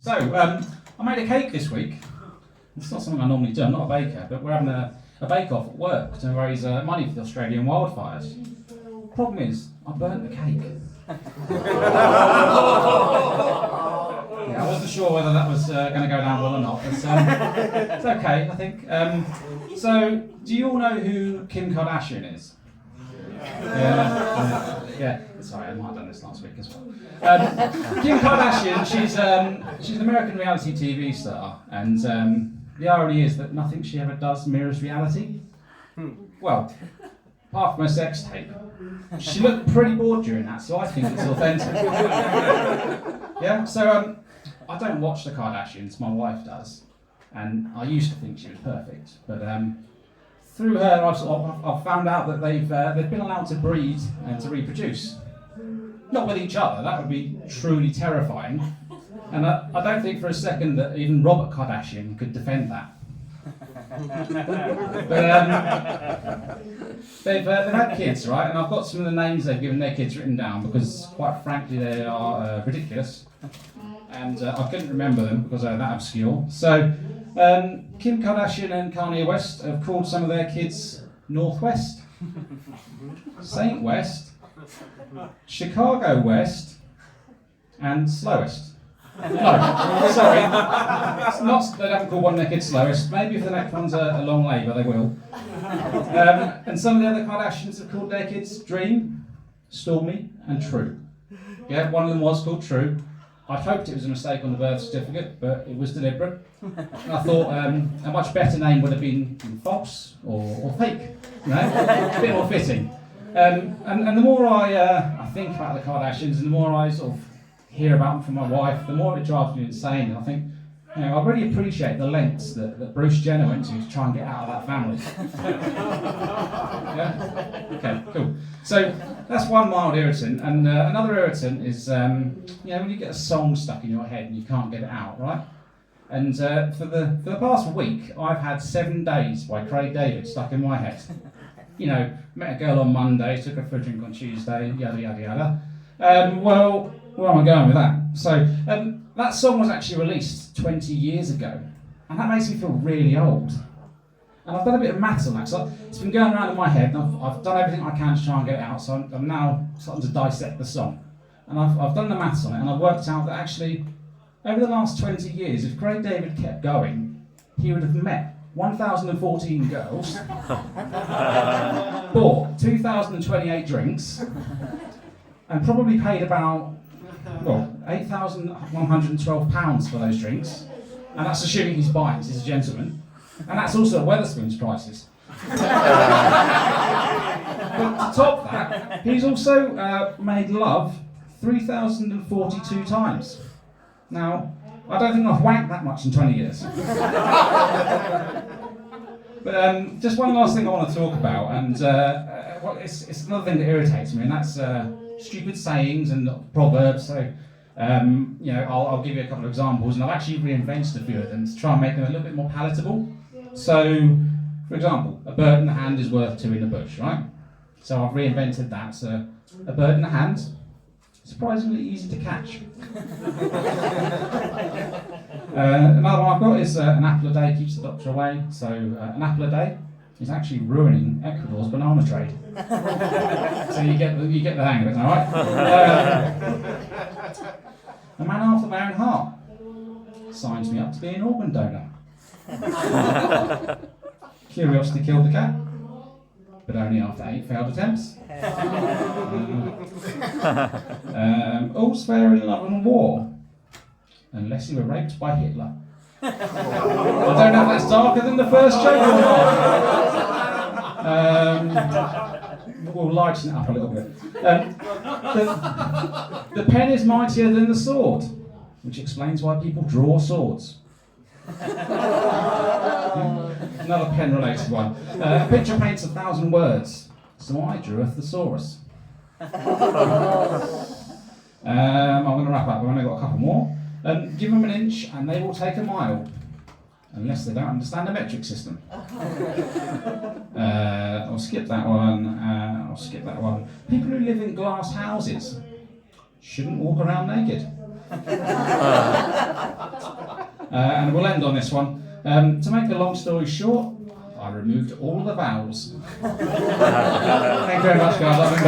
So, I made a cake this week. It's not something I normally do, I'm not a baker, but we're having a bake-off at work to raise money for the Australian wildfires. Problem is, I burnt the cake. Yeah, I wasn't sure whether that was going to go down well or not, but it's okay, I think. So, do you all know who Kim Kardashian is? Yeah. Sorry, I might have done this last week as well. Kim Kardashian, she's an American reality TV star, and the irony is that nothing she ever does mirrors reality. Well, apart from her sex tape. She looked pretty bored during that, so I think it's authentic. Yeah, so I don't watch the Kardashians, my wife does, and I used to think she was perfect, but through her I've found out that they've been allowed to breed and to reproduce. Not with each other, that would be truly terrifying, and I don't think for a second that even Robert Kardashian could defend that. But they've had kids, right? And I've got some of the names they've given their kids written down because, quite frankly, they are ridiculous. And I couldn't remember them because they're that obscure. So, Kim Kardashian and Kanye West have called some of their kids Northwest, Saint West, Chicago West, and Slowest. No, sorry. It's not, they haven't called one of their kids Slowest. Maybe if the next one's a long labour, they will. And some of the other Kardashians have called their kids Dream, Stormy, and True. Yeah, one of them was called True. I hoped it was a mistake on the birth certificate, but it was deliberate. And I thought a much better name would have been false or fake, you know, a bit more fitting. And the more I think about the Kardashians, and the more I sort of hear about them from my wife, the more it drives me insane. And I think, you know, I really appreciate the lengths that Bruce Jenner went to try and get out of that family. Yeah? Okay, cool. So that's one mild irritant, and another irritant is, you know, when you get a song stuck in your head and you can't get it out, right? And for the past week, I've had 7 Days by Craig David stuck in my head. You know, met a girl on Monday, took her for a drink on Tuesday, yada yada yada. Well, where am I going with that? So, that song was actually released 20 years ago, and that makes me feel really old. And I've done a bit of maths on that, so it's been going around in my head, and I've done everything I can to try and get it out, so I'm now starting to dissect the song. And I've done the maths on it, and I've worked out that actually, over the last 20 years, if Craig David kept going, he would have met 1,014 girls, bought 2,028 drinks, and probably paid about, well, £8,112 for those drinks, and that's assuming he's buying, he's a gentleman, and that's also Wetherspoon's prices. But to top that, he's also made love 3,042 times. Now, I don't think I've wanked that much in 20 years. But just one last thing I want to talk about, and it's another thing that irritates me, and that's stupid sayings and proverbs. So, you know, I'll give you a couple of examples, and I've actually reinvented a few of them to try and make them a little bit more palatable. So, for example, a bird in the hand is worth 2 in the bush, right? So I've reinvented that. So, a bird in the hand, surprisingly easy to catch. Another one I've got is an apple a day keeps the doctor away. So, an apple a day is actually ruining Ecuador's banana trade. So you get the hang of it, all right? A man after my own heart signs me up to be an organ donor. Curiosity killed the cat, but only after 8 failed attempts. All's fair in love and war, unless you were raped by Hitler. I don't know if that's darker than the first joke or not. We'll lighten it up a little bit. The pen is mightier than the sword, which explains why people draw swords. Another pen-related one. A picture paints 1,000 words, so I drew a thesaurus. I'm going to wrap up. We've only got a couple more. Give them an inch and they will take a mile, unless they don't understand the metric system. I'll skip that one. People who live in glass houses shouldn't walk around naked. And we'll end on this one. To make a long story short, I removed all the vowels. Thank you very much, guys. I've been